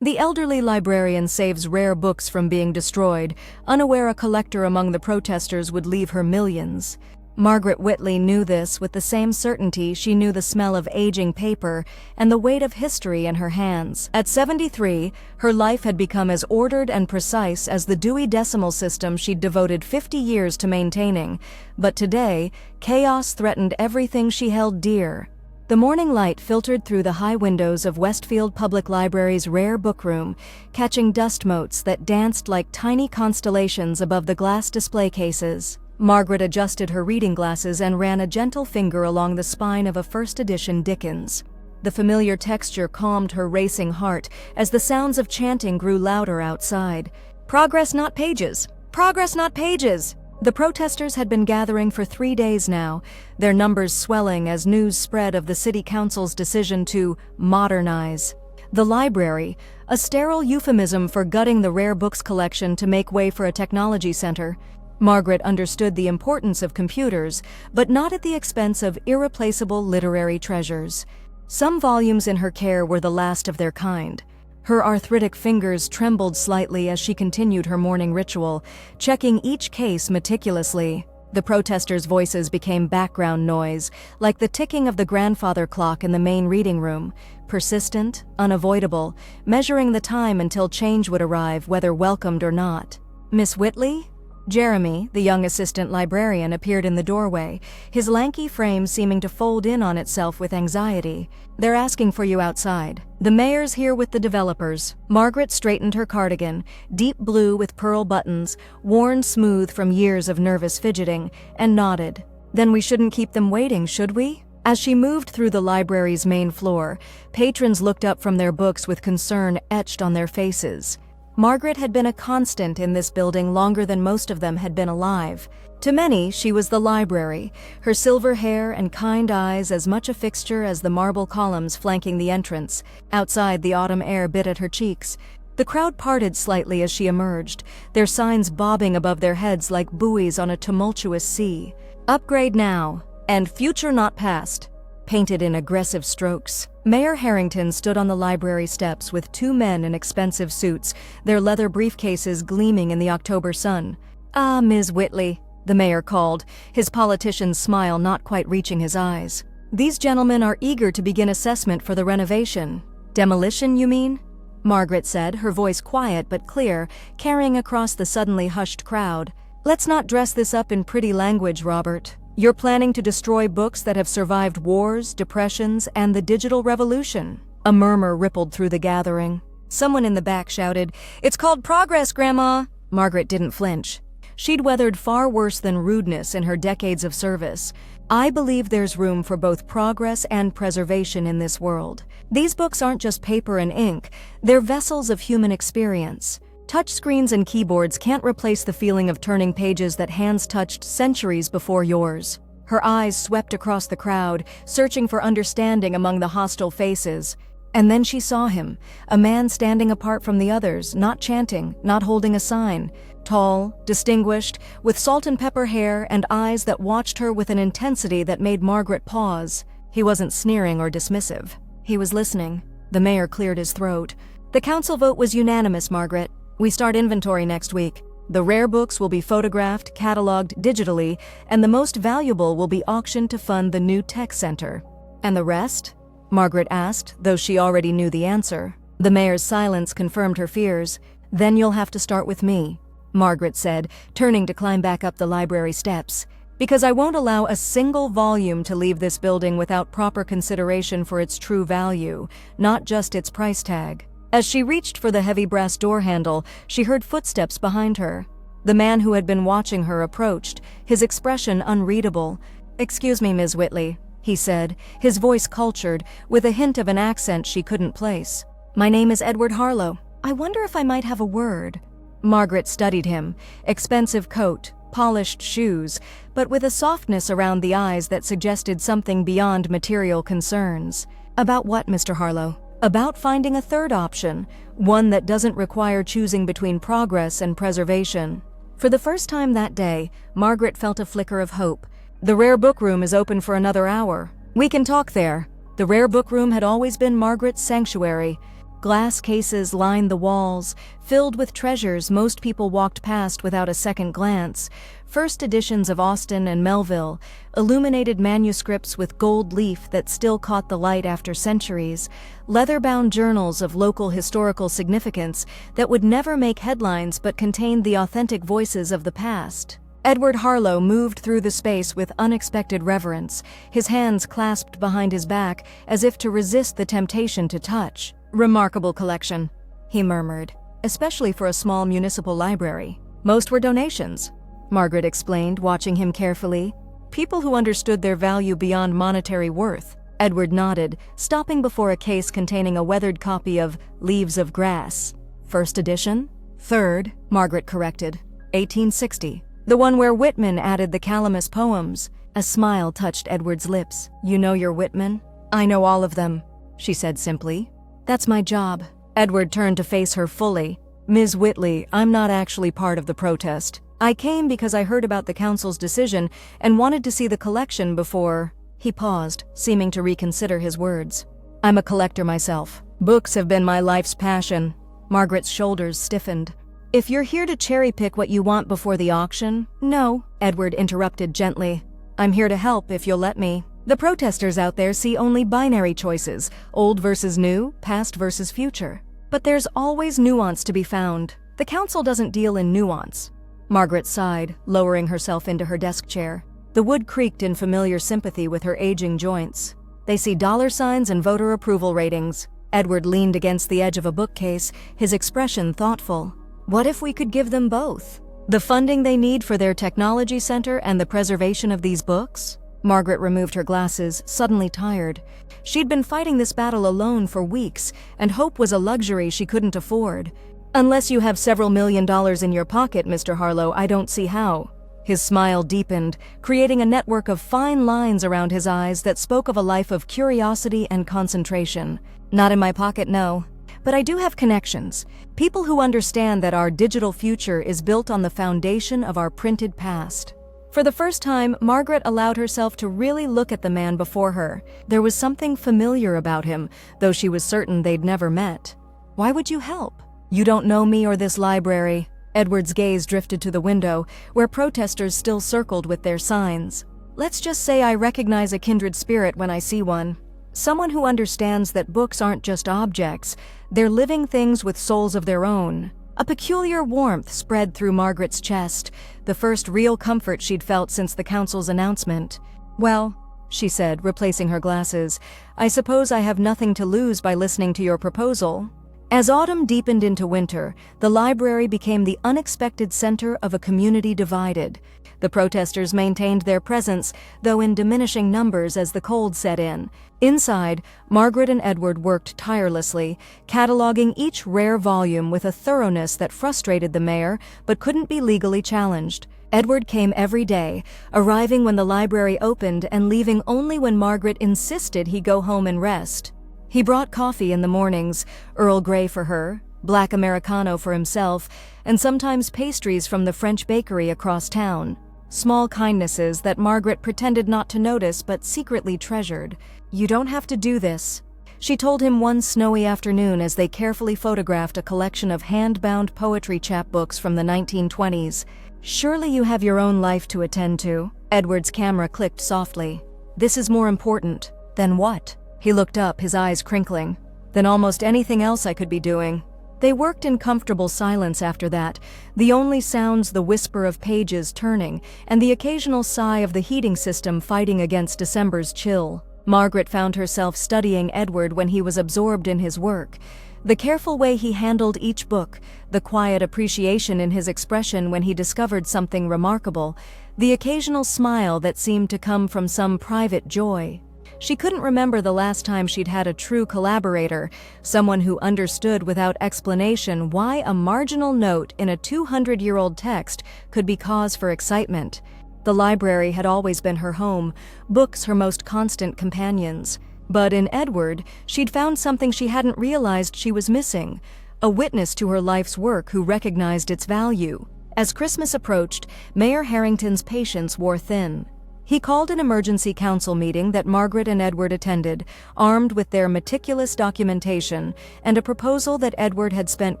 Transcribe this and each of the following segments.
The elderly librarian saves rare books from being destroyed, unaware a collector among the protesters would leave her millions. Margaret Whitley knew this with the same certainty she knew the smell of aging paper and the weight of history in her hands. At 73, her life had become as ordered and precise as the Dewey Decimal System she'd devoted 50 years to maintaining, but today, chaos threatened everything she held dear. The morning light filtered through the high windows of Westfield Public Library's rare bookroom, catching dust motes that danced like tiny constellations above the glass display cases. Margaret adjusted her reading glasses and ran a gentle finger along the spine of a first-edition Dickens. The familiar texture calmed her racing heart as the sounds of chanting grew louder outside. "Progress, not pages! Progress, not pages!" The protesters had been gathering for 3 days now, their numbers swelling as news spread of the city council's decision to modernize the library, a sterile euphemism for gutting the rare books collection to make way for a technology center. Margaret understood the importance of computers, but not at the expense of irreplaceable literary treasures. Some volumes in her care were the last of their kind. Her arthritic fingers trembled slightly as she continued her morning ritual, checking each case meticulously. The protesters' voices became background noise, like the ticking of the grandfather clock in the main reading room, persistent, unavoidable, measuring the time until change would arrive, whether welcomed or not. "Miss Whitley?" Jeremy, the young assistant librarian, appeared in the doorway, his lanky frame seeming to fold in on itself with anxiety. "They're asking for you outside. The mayor's here with the developers." Margaret straightened her cardigan, deep blue with pearl buttons, worn smooth from years of nervous fidgeting, and nodded. "Then we shouldn't keep them waiting, should we?" As she moved through the library's main floor, patrons looked up from their books with concern etched on their faces. Margaret had been a constant in this building longer than most of them had been alive. To many, she was the library, her silver hair and kind eyes as much a fixture as the marble columns flanking the entrance. Outside, the autumn air bit at her cheeks. The crowd parted slightly as she emerged, their signs bobbing above their heads like buoys on a tumultuous sea. "Upgrade now," and "Future not past," painted in aggressive strokes. Mayor Harrington stood on the library steps with 2 men in expensive suits, their leather briefcases gleaming in the October sun. "Ah, Ms. Whitley," the mayor called, his politician's smile not quite reaching his eyes. "These gentlemen are eager to begin assessment for the renovation." "Demolition, you mean?" Margaret said, her voice quiet but clear, carrying across the suddenly hushed crowd. "Let's not dress this up in pretty language, Robert. You're planning to destroy books that have survived wars, depressions, and the digital revolution." A murmur rippled through the gathering. Someone in the back shouted, "It's called progress, Grandma!" Margaret didn't flinch. She'd weathered far worse than rudeness in her decades of service. "I believe there's room for both progress and preservation in this world. These books aren't just paper and ink, they're vessels of human experience. Touchscreens and keyboards can't replace the feeling of turning pages that hands touched centuries before yours." Her eyes swept across the crowd, searching for understanding among the hostile faces. And then she saw him, a man standing apart from the others, not chanting, not holding a sign. Tall, distinguished, with salt and pepper hair and eyes that watched her with an intensity that made Margaret pause. He wasn't sneering or dismissive. He was listening. The mayor cleared his throat. "The council vote was unanimous, Margaret. We start inventory next week. The rare books will be photographed, cataloged digitally, and the most valuable will be auctioned to fund the new tech center." "And the rest?" Margaret asked, though she already knew the answer. The mayor's silence confirmed her fears. "Then you'll have to start with me," Margaret said, turning to climb back up the library steps. "Because I won't allow a single volume to leave this building without proper consideration for its true value, not just its price tag." As she reached for the heavy brass door handle, she heard footsteps behind her. The man who had been watching her approached, his expression unreadable. "Excuse me, Ms. Whitley," he said, his voice cultured, with a hint of an accent she couldn't place. "My name is Edward Harlow. I wonder if I might have a word." Margaret studied him, expensive coat, polished shoes, but with a softness around the eyes that suggested something beyond material concerns. "About what, Mr. Harlow?" "About finding a third option, one that doesn't require choosing between progress and preservation." For the first time that day, Margaret felt a flicker of hope. "The rare book room is open for another hour. We can talk there." The rare book room had always been Margaret's sanctuary. Glass cases lined the walls, filled with treasures most people walked past without a second glance. First editions of Austen and Melville, illuminated manuscripts with gold leaf that still caught the light after centuries, leather-bound journals of local historical significance that would never make headlines but contained the authentic voices of the past. Edward Harlow moved through the space with unexpected reverence, his hands clasped behind his back as if to resist the temptation to touch. "Remarkable collection," he murmured, "especially for a small municipal library. Most were donations," Margaret explained, watching him carefully. "People who understood their value beyond monetary worth." Edward nodded, stopping before a case containing a weathered copy of Leaves of Grass. "First edition?" "Third," Margaret corrected. "1860. The one where Whitman added the Calamus poems." A smile touched Edward's lips. "You know your Whitman?" "I know all of them," she said simply. "That's my job." Edward turned to face her fully. "Ms. Whitley, I'm not actually part of the protest. I came because I heard about the council's decision and wanted to see the collection before—" He paused, seeming to reconsider his words. "I'm a collector myself. Books have been my life's passion." Margaret's shoulders stiffened. "If you're here to cherry-pick what you want before the auction—" "No," Edward interrupted gently. "I'm here to help if you'll let me. The protesters out there see only binary choices, old versus new, past versus future. But there's always nuance to be found. The council doesn't deal in nuance." Margaret sighed, lowering herself into her desk chair. The wood creaked in familiar sympathy with her aging joints. "They see dollar signs and voter approval ratings." Edward leaned against the edge of a bookcase, his expression thoughtful. "What if we could give them both? The funding they need for their technology center and the preservation of these books?" Margaret removed her glasses, suddenly tired. She'd been fighting this battle alone for weeks, and hope was a luxury she couldn't afford. "Unless you have several $1,000,000 in your pocket, Mr. Harlow, I don't see how." His smile deepened, creating a network of fine lines around his eyes that spoke of a life of curiosity and concentration. "Not in my pocket, no. But I do have connections. People who understand that our digital future is built on the foundation of our printed past." For the first time, Margaret allowed herself to really look at the man before her. There was something familiar about him, though she was certain they'd never met. "Why would you help?" "You don't know me or this library." Edward's gaze drifted to the window, where protesters still circled with their signs. "Let's just say I recognize a kindred spirit when I see one. Someone who understands that books aren't just objects, they're living things with souls of their own." A peculiar warmth spread through Margaret's chest, the first real comfort she'd felt since the council's announcement. "Well," she said, replacing her glasses, "I suppose I have nothing to lose by listening to your proposal." As autumn deepened into winter, the library became the unexpected center of a community divided. The protesters maintained their presence, though in diminishing numbers as the cold set in. Inside, Margaret and Edward worked tirelessly, cataloging each rare volume with a thoroughness that frustrated the mayor but couldn't be legally challenged. Edward came every day, arriving when the library opened and leaving only when Margaret insisted he go home and rest. He brought coffee in the mornings, Earl Grey for her, black Americano for himself, and sometimes pastries from the French bakery across town. Small kindnesses that Margaret pretended not to notice but secretly treasured. "You don't have to do this," she told him one snowy afternoon as they carefully photographed a collection of hand-bound poetry chapbooks from the 1920s. "Surely you have your own life to attend to." Edward's camera clicked softly. "This is more important." "Than what?" He looked up, his eyes crinkling. "Than almost anything else I could be doing." They worked in comfortable silence after that, the only sounds the whisper of pages turning and the occasional sigh of the heating system fighting against December's chill. Margaret found herself studying Edward when he was absorbed in his work. The careful way he handled each book, the quiet appreciation in his expression when he discovered something remarkable, the occasional smile that seemed to come from some private joy. She couldn't remember the last time she'd had a true collaborator, someone who understood without explanation why a marginal note in a 200-year-old text could be cause for excitement. The library had always been her home, books her most constant companions. But in Edward, she'd found something she hadn't realized she was missing, a witness to her life's work who recognized its value. As Christmas approached, Mayor Harrington's patience wore thin. He called an emergency council meeting that Margaret and Edward attended, armed with their meticulous documentation and a proposal that Edward had spent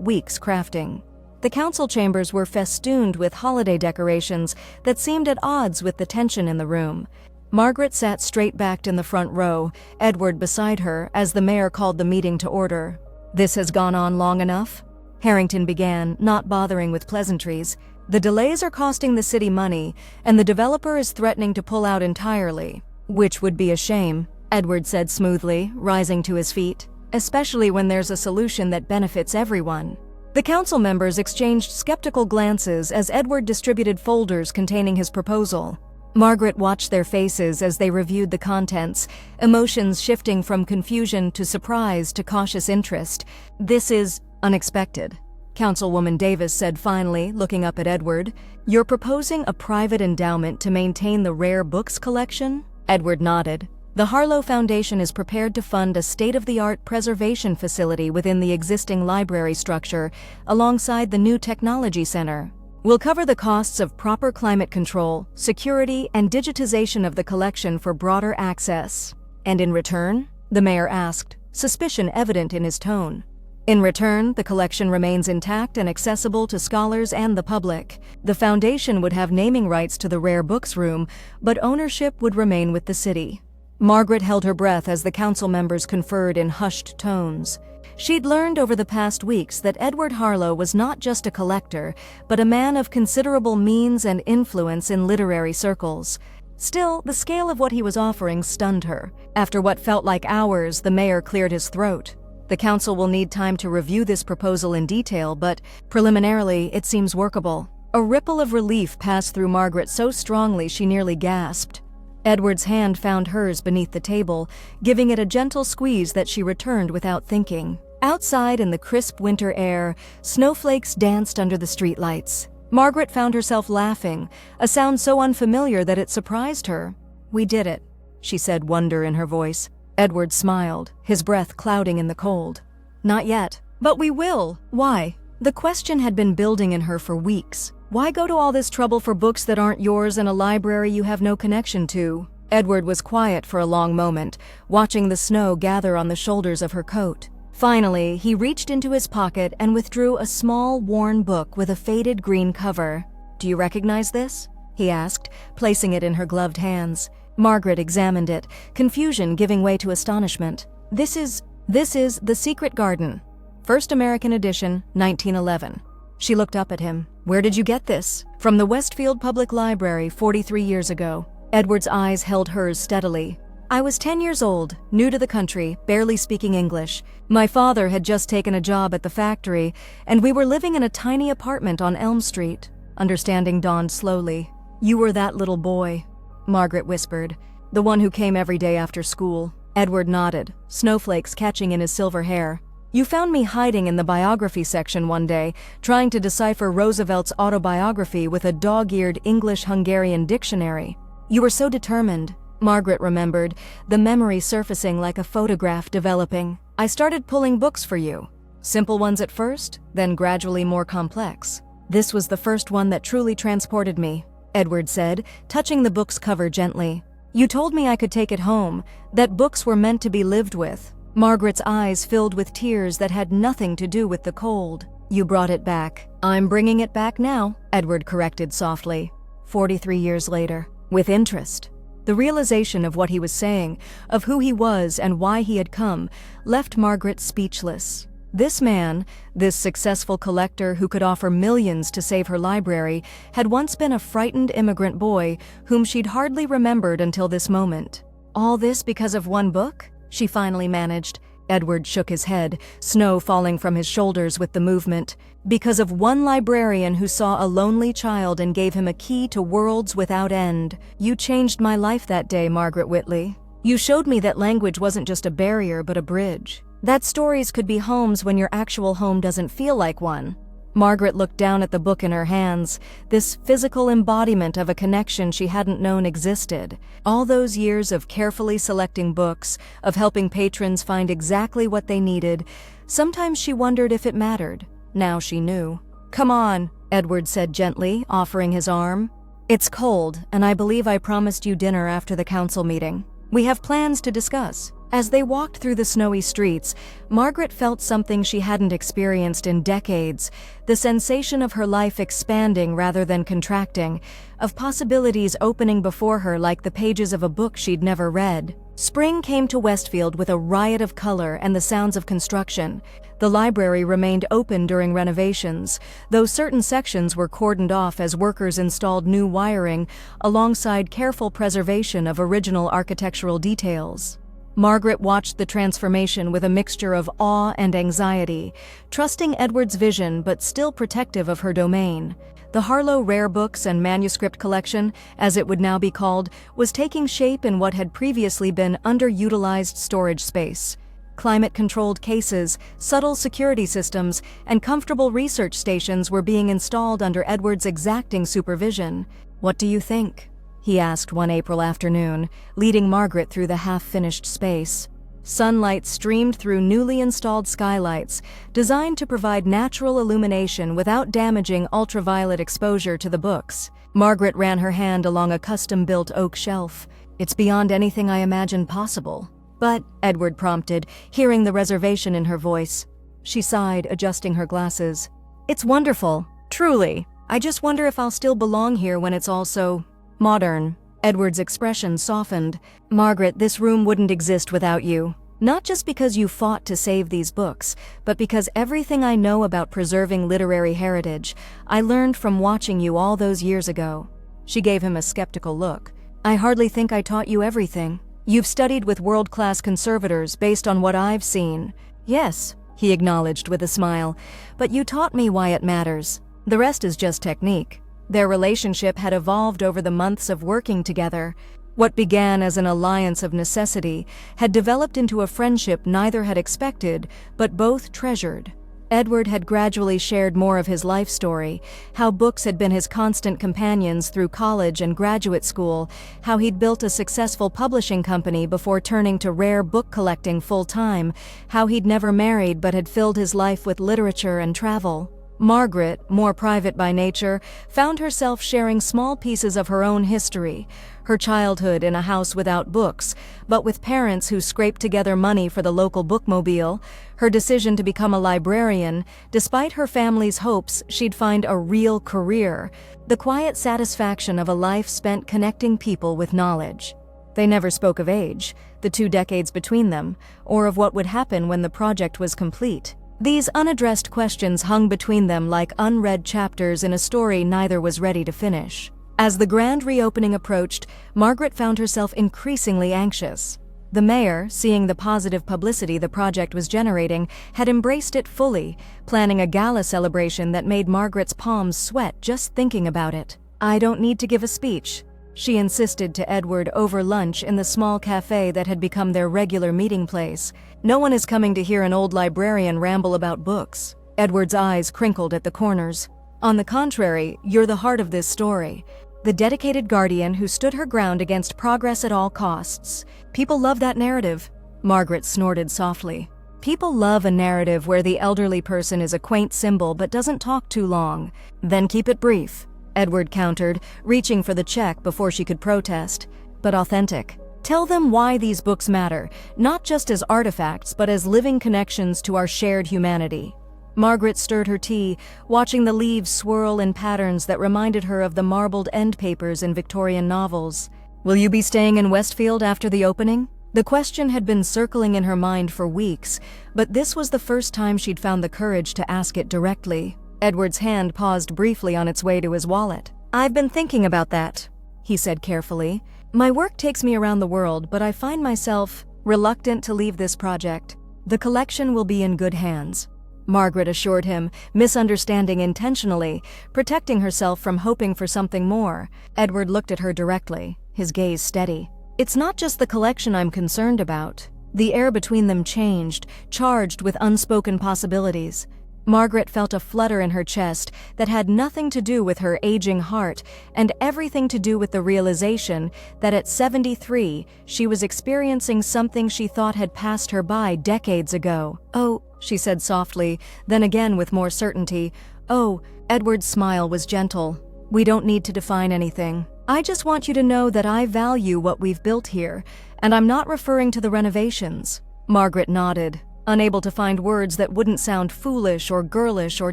weeks crafting. The council chambers were festooned with holiday decorations that seemed at odds with the tension in the room. Margaret sat straight-backed in the front row, Edward beside her, as the mayor called the meeting to order. "This has gone on long enough?" Harrington began, not bothering with pleasantries. "The delays are costing the city money, and the developer is threatening to pull out entirely." "Which would be a shame," Edward said smoothly, rising to his feet, "especially when there's a solution that benefits everyone." The council members exchanged skeptical glances as Edward distributed folders containing his proposal. Margaret watched their faces as they reviewed the contents, emotions shifting from confusion to surprise to cautious interest. "This is unexpected," Councilwoman Davis said finally, looking up at Edward. "You're proposing a private endowment to maintain the rare books collection?" Edward nodded. "The Harlow Foundation is prepared to fund a state-of-the-art preservation facility within the existing library structure, alongside the new technology center. We'll cover the costs of proper climate control, security, and digitization of the collection for broader access." "And in return?" the mayor asked, suspicion evident in his tone. "In return, the collection remains intact and accessible to scholars and the public. The foundation would have naming rights to the rare books room, but ownership would remain with the city." Margaret held her breath as the council members conferred in hushed tones. She'd learned over the past weeks that Edward Harlow was not just a collector, but a man of considerable means and influence in literary circles. Still, the scale of what he was offering stunned her. After what felt like hours, the mayor cleared his throat. "The council will need time to review this proposal in detail, but preliminarily, it seems workable." A ripple of relief passed through Margaret so strongly she nearly gasped. Edward's hand found hers beneath the table, giving it a gentle squeeze that she returned without thinking. Outside in the crisp winter air, snowflakes danced under the streetlights. Margaret found herself laughing, a sound so unfamiliar that it surprised her. "We did it," she said, wonder in her voice. Edward smiled, his breath clouding in the cold. "Not yet. But we will. Why?" The question had been building in her for weeks. Why go to all this trouble for books that aren't yours in a library you have no connection to? Edward was quiet for a long moment, watching the snow gather on the shoulders of her coat. Finally, he reached into his pocket and withdrew a small, worn book with a faded green cover. "Do you recognize this?" he asked, placing it in her gloved hands. Margaret examined it, confusion giving way to astonishment. This is The Secret Garden. First American edition, 1911. She looked up at him. "Where did you get this?" "From the Westfield Public Library 43 years ago." Edward's eyes held hers steadily. "I was 10 years old, new to the country, barely speaking English. My father had just taken a job at the factory, and we were living in a tiny apartment on Elm Street." Understanding dawned slowly. "You were that little boy," Margaret whispered. "The one who came every day after school." Edward nodded, snowflakes catching in his silver hair. "You found me hiding in the biography section one day, trying to decipher Roosevelt's autobiography with a dog-eared English-Hungarian dictionary. You were so determined," Margaret remembered, the memory surfacing like a photograph developing. "I started pulling books for you. Simple ones at first, then gradually more complex. This was the first one that truly transported me," Edward said, touching the book's cover gently. "You told me I could take it home, that books were meant to be lived with." Margaret's eyes filled with tears that had nothing to do with the cold. "You brought it back." "I'm bringing it back now," Edward corrected softly. 43 years later. With interest. The realization of what he was saying, of who he was and why he had come, left Margaret speechless. This man, this successful collector who could offer millions to save her library, had once been a frightened immigrant boy whom she'd hardly remembered until this moment. All this because of one book? She finally managed. Edward shook his head, snow falling from his shoulders with the movement. "Because of one librarian who saw a lonely child and gave him a key to worlds without end. You changed my life that day, Margaret Whitley. You showed me that language wasn't just a barrier but a bridge. That stories could be homes when your actual home doesn't feel like one." Margaret looked down at the book in her hands, this physical embodiment of a connection she hadn't known existed. All those years of carefully selecting books, of helping patrons find exactly what they needed, sometimes she wondered if it mattered. Now she knew. "Come on," Edward said gently, offering his arm. It's cold, and I believe I promised you dinner after the council meeting. We have plans to discuss. As they walked through the snowy streets, Margaret felt something she hadn't experienced in decades, the sensation of her life expanding rather than contracting, of possibilities opening before her like the pages of a book she'd never read. Spring came to Westfield with a riot of color and the sounds of construction. The library remained open during renovations, though certain sections were cordoned off as workers installed new wiring alongside careful preservation of original architectural details. Margaret watched the transformation with a mixture of awe and anxiety, trusting Edward's vision but still protective of her domain. The Harlow Rare Books and Manuscript Collection, as it would now be called, was taking shape in what had previously been underutilized storage space. Climate-controlled cases, subtle security systems, and comfortable research stations were being installed under Edward's exacting supervision. "What do you think?" he asked one April afternoon, leading Margaret through the half-finished space. Sunlight streamed through newly installed skylights, designed to provide natural illumination without damaging ultraviolet exposure to the books. Margaret ran her hand along a custom-built oak shelf. "It's beyond anything I imagined possible." "But," Edward prompted, hearing the reservation in her voice. She sighed, adjusting her glasses. "It's wonderful, truly. I just wonder if I'll still belong here when it's all so modern." Edward's expression softened. "Margaret, this room wouldn't exist without you. Not just because you fought to save these books, but because everything I know about preserving literary heritage, I learned from watching you all those years ago." She gave him a skeptical look. "I hardly think I taught you everything. You've studied with world-class conservators based on what I've seen." "Yes," he acknowledged with a smile, "but you taught me why it matters. The rest is just technique." Their relationship had evolved over the months of working together. What began as an alliance of necessity had developed into a friendship neither had expected, but both treasured. Edward had gradually shared more of his life story, how books had been his constant companions through college and graduate school, how he'd built a successful publishing company before turning to rare book collecting full-time, how he'd never married but had filled his life with literature and travel. Margaret, more private by nature, found herself sharing small pieces of her own history, her childhood in a house without books, but with parents who scraped together money for the local bookmobile, her decision to become a librarian, despite her family's hopes she'd find a real career, the quiet satisfaction of a life spent connecting people with knowledge. They never spoke of age, the 2 decades between them, or of what would happen when the project was complete. These unaddressed questions hung between them like unread chapters in a story neither was ready to finish. As the grand reopening approached, Margaret found herself increasingly anxious. The mayor, seeing the positive publicity the project was generating, had embraced it fully, planning a gala celebration that made Margaret's palms sweat just thinking about it. "I don't need to give a speech," she insisted to Edward over lunch in the small cafe that had become their regular meeting place. "No one is coming to hear an old librarian ramble about books." Edward's eyes crinkled at the corners. "On the contrary, you're the heart of this story. The dedicated guardian who stood her ground against progress at all costs. People love that narrative." Margaret snorted softly. "People love a narrative where the elderly person is a quaint symbol but doesn't talk too long. Then keep it brief," Edward countered, reaching for the check before she could protest. "But authentic. Tell them why these books matter, not just as artifacts but as living connections to our shared humanity." Margaret stirred her tea, watching the leaves swirl in patterns that reminded her of the marbled end papers in Victorian novels. "Will you be staying in Westfield after the opening?" The question had been circling in her mind for weeks, but this was the first time she'd found the courage to ask it directly. Edward's hand paused briefly on its way to his wallet. "I've been thinking about that," he said carefully. "My work takes me around the world, but I find myself reluctant to leave this project. The collection will be in good hands," Margaret assured him, misunderstanding intentionally, protecting herself from hoping for something more. Edward looked at her directly, his gaze steady. "It's not just the collection I'm concerned about." The air between them changed, charged with unspoken possibilities. Margaret felt a flutter in her chest that had nothing to do with her aging heart and everything to do with the realization that at 73 she was experiencing something she thought had passed her by decades ago. "Oh," she said softly, then again with more certainty, "Oh." Edward's smile was gentle. We don't need to define anything. I just want you to know that I value what we've built here, and I'm not referring to the renovations." Margaret nodded, unable to find words that wouldn't sound foolish or girlish or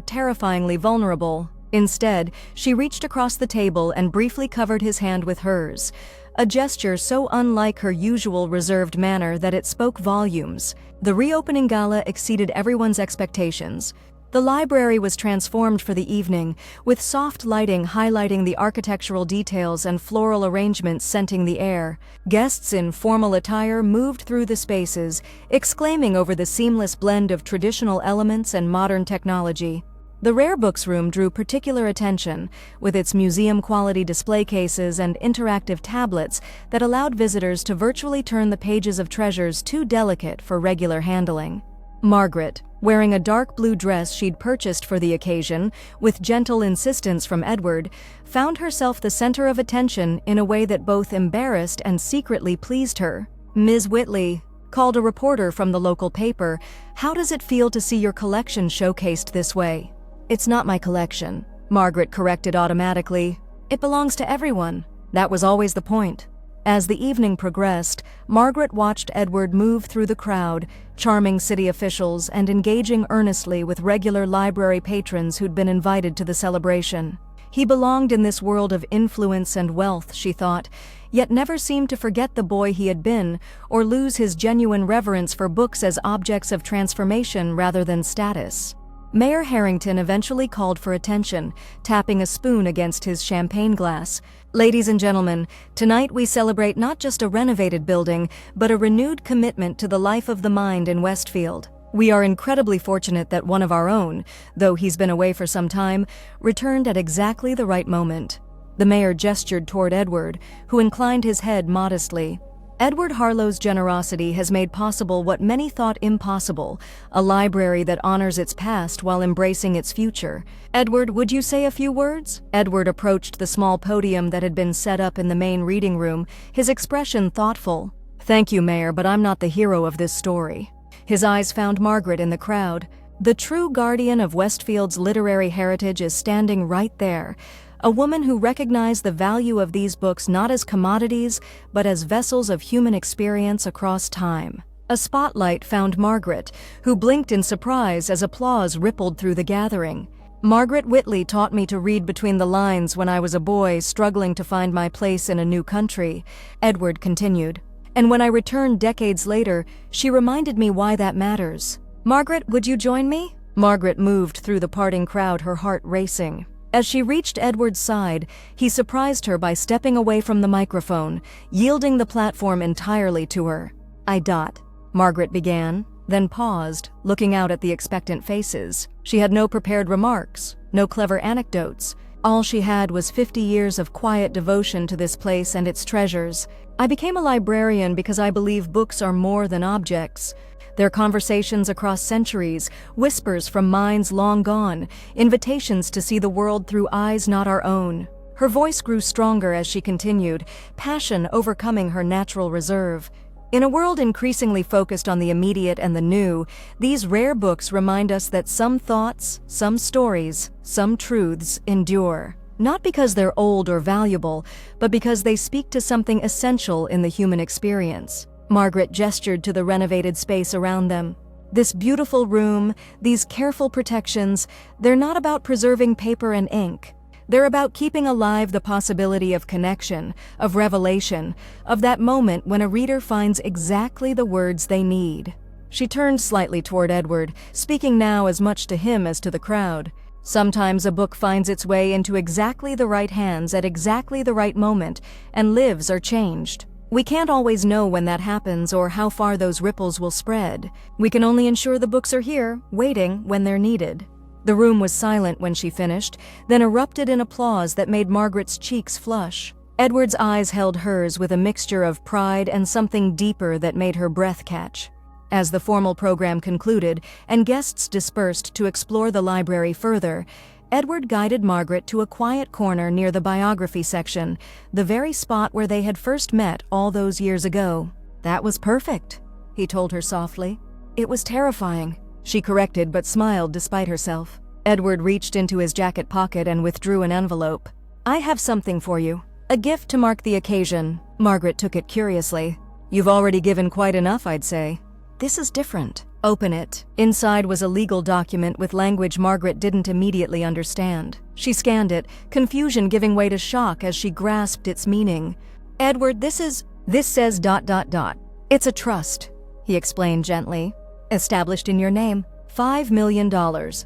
terrifyingly vulnerable. Instead, she reached across the table and briefly covered his hand with hers, a gesture so unlike her usual reserved manner that it spoke volumes. The reopening gala exceeded everyone's expectations. The library was transformed for the evening, with soft lighting highlighting the architectural details and floral arrangements scenting the air. Guests in formal attire moved through the spaces, exclaiming over the seamless blend of traditional elements and modern technology. The rare books room drew particular attention, with its museum-quality display cases and interactive tablets that allowed visitors to virtually turn the pages of treasures too delicate for regular handling. Margaret, wearing a dark blue dress she'd purchased for the occasion, with gentle insistence from Edward, found herself the center of attention in a way that both embarrassed and secretly pleased her. "Ms. Whitley," called a reporter from the local paper, "how does it feel to see your collection showcased this way?" "It's not my collection," Margaret corrected automatically. "It belongs to everyone. That was always the point." As the evening progressed, Margaret watched Edward move through the crowd, charming city officials and engaging earnestly with regular library patrons who'd been invited to the celebration. He belonged in this world of influence and wealth, she thought, yet never seemed to forget the boy he had been or lose his genuine reverence for books as objects of transformation rather than status. Mayor Harrington eventually called for attention, tapping a spoon against his champagne glass. "Ladies and gentlemen, tonight we celebrate not just a renovated building, but a renewed commitment to the life of the mind in Westfield. We are incredibly fortunate that one of our own, though he's been away for some time, returned at exactly the right moment." The mayor gestured toward Edward, who inclined his head modestly. Edward Harlow's generosity has made possible what many thought impossible, a library that honors its past while embracing its future. "Edward, would you say a few words?" Edward approached the small podium that had been set up in the main reading room, his expression thoughtful. "Thank you, Mayor, but I'm not the hero of this story." His eyes found Margaret in the crowd. The true guardian of Westfield's literary heritage is standing right there, a woman who recognized the value of these books not as commodities, but as vessels of human experience across time. A spotlight found Margaret, who blinked in surprise as applause rippled through the gathering. "Margaret Whitley taught me to read between the lines when I was a boy struggling to find my place in a new country," Edward continued. "And when I returned decades later, she reminded me why that matters." "Margaret, would you join me?" Margaret moved through the parting crowd, her heart racing. As she reached Edward's side, he surprised her by stepping away from the microphone, yielding the platform entirely to her. Margaret began, then paused, looking out at the expectant faces. She had no prepared remarks, no clever anecdotes. All she had was 50 years of quiet devotion to this place and its treasures. "I became a librarian because I believe books are more than objects. They're conversations across centuries, whispers from minds long gone, invitations to see the world through eyes not our own." Her voice grew stronger as she continued, passion overcoming her natural reserve. "In a world increasingly focused on the immediate and the new, these rare books remind us that some thoughts, some stories, some truths endure. Not because they're old or valuable, but because they speak to something essential in the human experience." Margaret gestured to the renovated space around them. "This beautiful room, these careful protections, they're not about preserving paper and ink. They're about keeping alive the possibility of connection, of revelation, of that moment when a reader finds exactly the words they need." She turned slightly toward Edward, speaking now as much to him as to the crowd. "Sometimes a book finds its way into exactly the right hands at exactly the right moment, and lives are changed. We can't always know when that happens or how far those ripples will spread. We can only ensure the books are here, waiting when they're needed." The room was silent when she finished, then erupted in applause that made Margaret's cheeks flush. Edward's eyes held hers with a mixture of pride and something deeper that made her breath catch. As the formal program concluded and guests dispersed to explore the library further, Edward guided Margaret to a quiet corner near the biography section, the very spot where they had first met all those years ago. "That was perfect," he told her softly. "It was terrifying," she corrected but smiled despite herself. Edward reached into his jacket pocket and withdrew an envelope. I have something for you. A gift to mark the occasion. Margaret took it curiously. You've already given quite enough, I'd say. This is different. Open it. Inside was a legal document with language Margaret didn't immediately understand. She scanned it, confusion giving way to shock as she grasped its meaning. Edward, this says ... It's a trust, he explained gently. Established in your name. $5 million,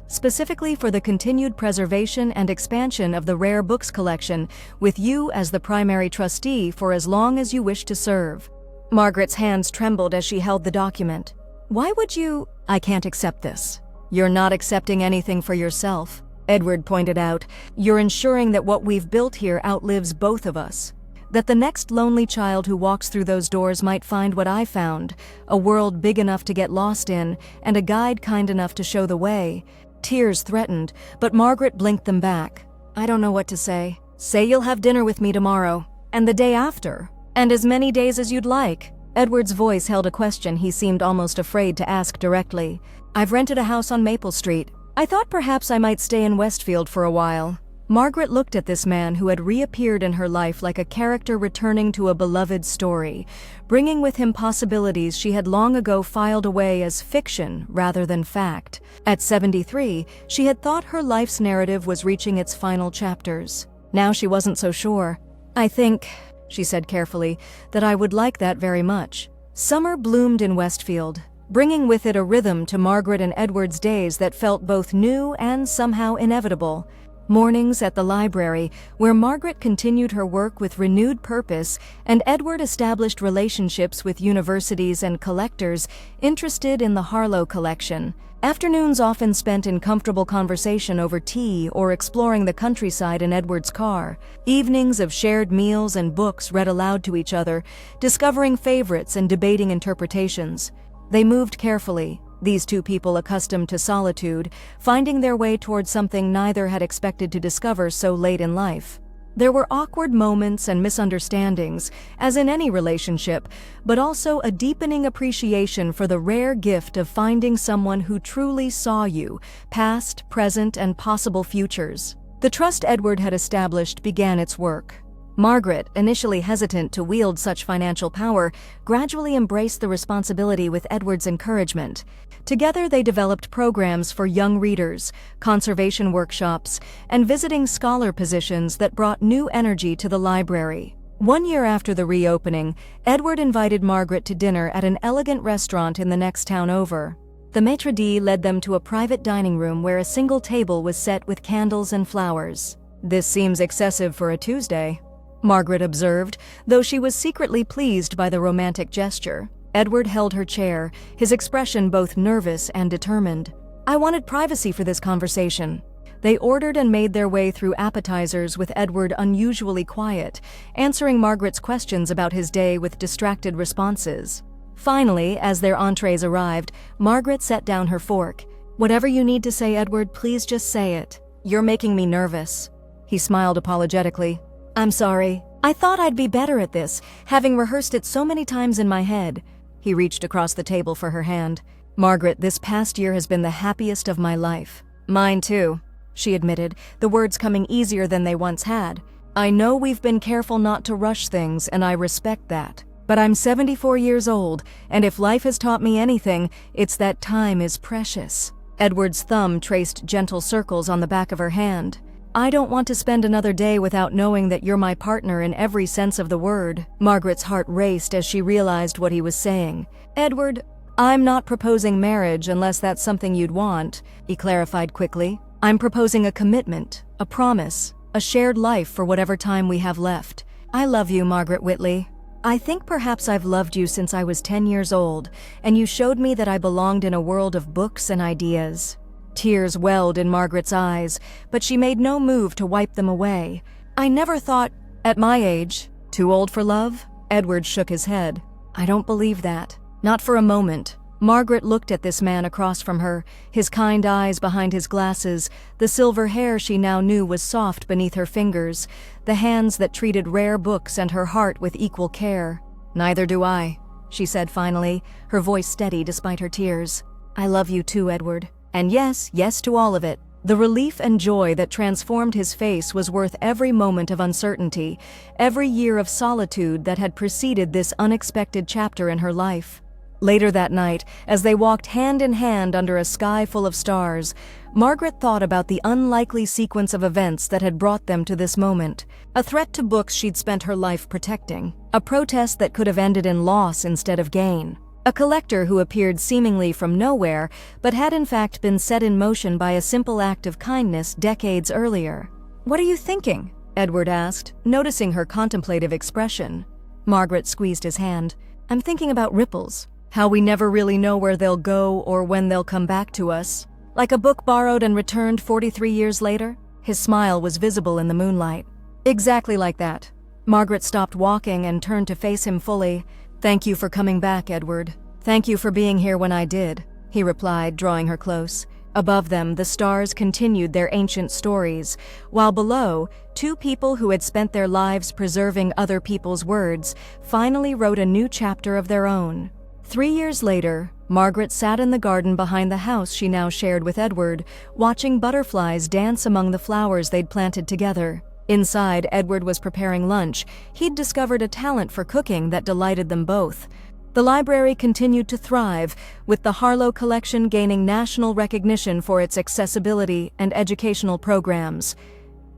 specifically for the continued preservation and expansion of the rare books collection, with you as the primary trustee for as long as you wish to serve. Margaret's hands trembled as she held the document. Why would you... I can't accept this. You're not accepting anything for yourself, Edward pointed out. You're ensuring that what we've built here outlives both of us. That the next lonely child who walks through those doors might find what I found, a world big enough to get lost in, and a guide kind enough to show the way. Tears threatened, but Margaret blinked them back. I don't know what to say. Say you'll have dinner with me tomorrow, and the day after, and as many days as you'd like. Edward's voice held a question he seemed almost afraid to ask directly. I've rented a house on Maple Street. I thought perhaps I might stay in Westfield for a while. Margaret looked at this man who had reappeared in her life like a character returning to a beloved story, bringing with him possibilities she had long ago filed away as fiction rather than fact. At 73, she had thought her life's narrative was reaching its final chapters. Now she wasn't so sure. I think, she said carefully, that I would like that very much. Summer bloomed in Westfield, bringing with it a rhythm to Margaret and Edward's days that felt both new and somehow inevitable. Mornings at the library, where Margaret continued her work with renewed purpose, and Edward established relationships with universities and collectors interested in the Harlow collection. Afternoons often spent in comfortable conversation over tea or exploring the countryside in Edward's car. Evenings of shared meals and books read aloud to each other, discovering favorites and debating interpretations. They moved carefully, these two people accustomed to solitude, finding their way towards something neither had expected to discover so late in life. There were awkward moments and misunderstandings, as in any relationship, but also a deepening appreciation for the rare gift of finding someone who truly saw you, past, present, and possible futures. The trust Edward had established began its work. Margaret, initially hesitant to wield such financial power, gradually embraced the responsibility with Edward's encouragement. Together they developed programs for young readers, conservation workshops, and visiting scholar positions that brought new energy to the library. 1 year after the reopening, Edward invited Margaret to dinner at an elegant restaurant in the next town over. The maitre d' led them to a private dining room where a single table was set with candles and flowers. This seems excessive for a Tuesday, Margaret observed, though she was secretly pleased by the romantic gesture. Edward held her chair, his expression both nervous and determined. I wanted privacy for this conversation. They ordered and made their way through appetizers with Edward unusually quiet, answering Margaret's questions about his day with distracted responses. Finally, as their entrees arrived, Margaret set down her fork. Whatever you need to say, Edward, please just say it. You're making me nervous. He smiled apologetically. I'm sorry. I thought I'd be better at this, having rehearsed it so many times in my head. He reached across the table for her hand. Margaret, this past year has been the happiest of my life. Mine too, she admitted, the words coming easier than they once had. I know we've been careful not to rush things, and I respect that. But I'm 74 years old, and if life has taught me anything, it's that time is precious. Edward's thumb traced gentle circles on the back of her hand. I don't want to spend another day without knowing that you're my partner in every sense of the word. Margaret's heart raced as she realized what he was saying. Edward, I'm not proposing marriage unless that's something you'd want, he clarified quickly. I'm proposing a commitment, a promise, a shared life for whatever time we have left. I love you, Margaret Whitley. I think perhaps I've loved you since I was 10 years old, and you showed me that I belonged in a world of books and ideas. Tears welled in Margaret's eyes, but she made no move to wipe them away. I never thought, at my age, too old for love? Edward shook his head. I don't believe that. Not for a moment. Margaret looked at this man across from her, his kind eyes behind his glasses, the silver hair she now knew was soft beneath her fingers, the hands that treated rare books and her heart with equal care. Neither do I, she said finally, her voice steady despite her tears. I love you too, Edward. And yes to all of it. The relief and joy that transformed his face was worth every moment of uncertainty, every year of solitude that had preceded this unexpected chapter in her life. Later that night, as they walked hand in hand under a sky full of stars, Margaret thought about the unlikely sequence of events that had brought them to this moment. A threat to books she'd spent her life protecting, a protest that could have ended in loss instead of gain, a collector who appeared seemingly from nowhere but had in fact been set in motion by a simple act of kindness decades earlier. "What are you thinking?" Edward asked, noticing her contemplative expression. Margaret squeezed his hand. "I'm thinking about ripples. How we never really know where they'll go or when they'll come back to us. Like a book borrowed and returned 43 years later?" His smile was visible in the moonlight. "Exactly like that." Margaret stopped walking and turned to face him fully. "Thank you for coming back, Edward. Thank you for being here when I did," he replied, drawing her close. Above them, the stars continued their ancient stories, while below, two people who had spent their lives preserving other people's words finally wrote a new chapter of their own. 3 years later, Margaret sat in the garden behind the house she now shared with Edward, watching butterflies dance among the flowers they'd planted together. Inside, Edward was preparing lunch. He'd discovered a talent for cooking that delighted them both. The library continued to thrive, with the Harlow collection gaining national recognition for its accessibility and educational programs.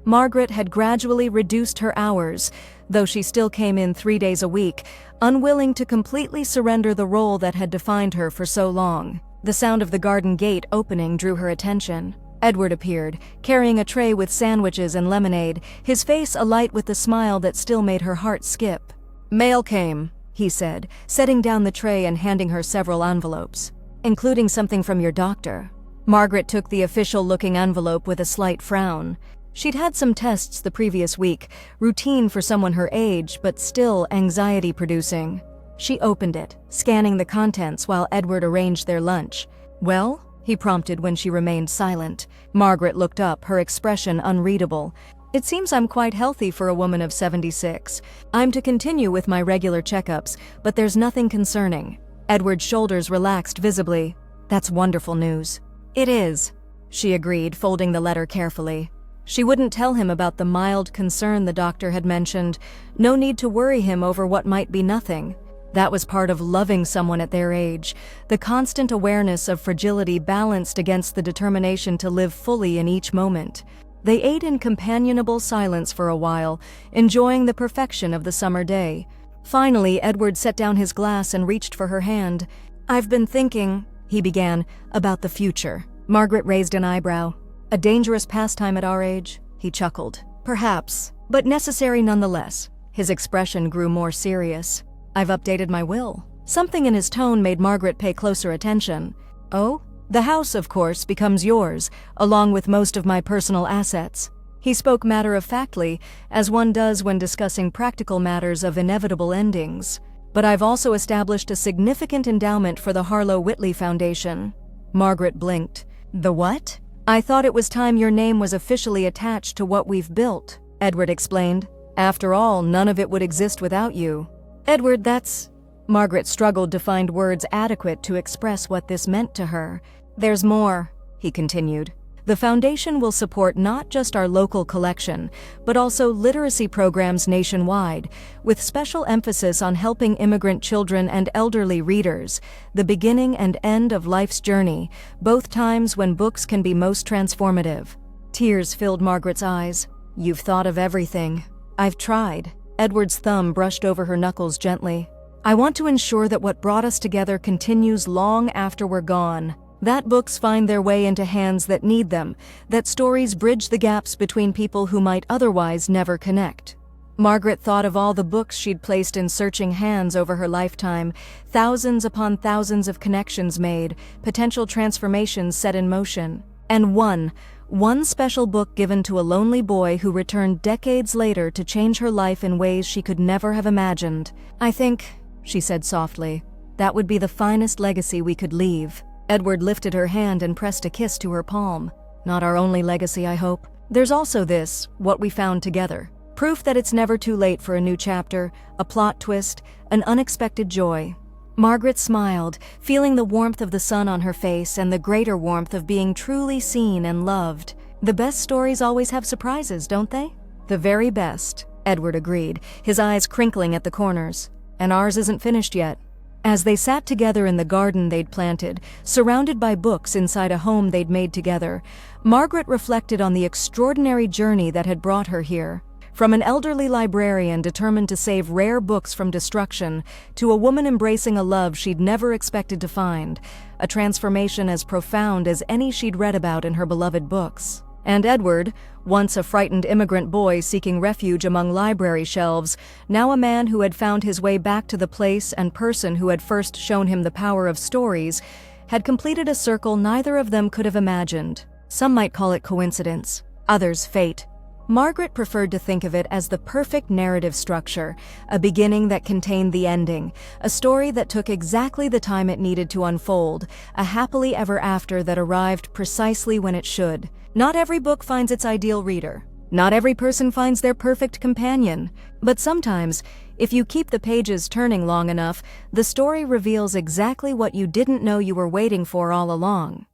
Margaret had gradually reduced her hours, though she still came in 3 days a week, unwilling to completely surrender the role that had defined her for so long. The sound of the garden gate opening drew her attention. Edward appeared, carrying a tray with sandwiches and lemonade, his face alight with the smile that still made her heart skip. "Mail came," he said, setting down the tray and handing her several envelopes. "Including something from your doctor." Margaret took the official-looking envelope with a slight frown. She'd had some tests the previous week, routine for someone her age, but still anxiety-producing. She opened it, scanning the contents while Edward arranged their lunch. "Well?" he prompted when she remained silent. Margaret looked up, her expression unreadable. "It seems I'm quite healthy for a woman of 76. I'm to continue with my regular checkups, but there's nothing concerning." Edward's shoulders relaxed visibly. "That's wonderful news." "It is," she agreed, folding the letter carefully. She wouldn't tell him about the mild concern the doctor had mentioned. No need to worry him over what might be nothing. That was part of loving someone at their age, the constant awareness of fragility balanced against the determination to live fully in each moment. They ate in companionable silence for a while, enjoying the perfection of the summer day. Finally, Edward set down his glass and reached for her hand. "I've been thinking," he began, "about the future." Margaret raised an eyebrow. "A dangerous pastime at our age?" He chuckled. "Perhaps, but necessary nonetheless." His expression grew more serious. "I've updated my will." Something in his tone made Margaret pay closer attention. "Oh? The house, of course, becomes yours, along with most of my personal assets." He spoke matter-of-factly, as one does when discussing practical matters of inevitable endings. "But I've also established a significant endowment for the Harlow Whitley Foundation." Margaret blinked. "The what?" "I thought it was time your name was officially attached to what we've built," Edward explained. "After all, none of it would exist without you." "Edward, that's—" Margaret struggled to find words adequate to express what this meant to her. "There's more," he continued. "The foundation will support not just our local collection, but also literacy programs nationwide, with special emphasis on helping immigrant children and elderly readers, the beginning and end of life's journey, both times when books can be most transformative." Tears filled Margaret's eyes. "You've thought of everything." "I've tried." Edward's thumb brushed over her knuckles gently. "I want to ensure that what brought us together continues long after we're gone. That books find their way into hands that need them, that stories bridge the gaps between people who might otherwise never connect." Margaret thought of all the books she'd placed in searching hands over her lifetime, thousands upon thousands of connections made, potential transformations set in motion. And one special book given to a lonely boy who returned decades later to change her life in ways she could never have imagined. "I think," she said softly, "that would be the finest legacy we could leave." Edward lifted her hand and pressed a kiss to her palm. "Not our only legacy, I hope. There's also this, what we found together. Proof that it's never too late for a new chapter, a plot twist, an unexpected joy." Margaret smiled, feeling the warmth of the sun on her face and the greater warmth of being truly seen and loved. The best stories always have surprises, don't they? The very best, Edward agreed, his eyes crinkling at the corners. And ours isn't finished yet. As they sat together in the garden they'd planted, surrounded by books inside a home they'd made together, Margaret reflected on the extraordinary journey that had brought her here. From an elderly librarian determined to save rare books from destruction, to a woman embracing a love she'd never expected to find, a transformation as profound as any she'd read about in her beloved books. And Edward, once a frightened immigrant boy seeking refuge among library shelves, now a man who had found his way back to the place and person who had first shown him the power of stories, had completed a circle neither of them could have imagined. Some might call it coincidence, others fate. Margaret preferred to think of it as the perfect narrative structure, a beginning that contained the ending, a story that took exactly the time it needed to unfold, a happily ever after that arrived precisely when it should. Not every book finds its ideal reader. Not every person finds their perfect companion. But sometimes, if you keep the pages turning long enough, the story reveals exactly what you didn't know you were waiting for all along.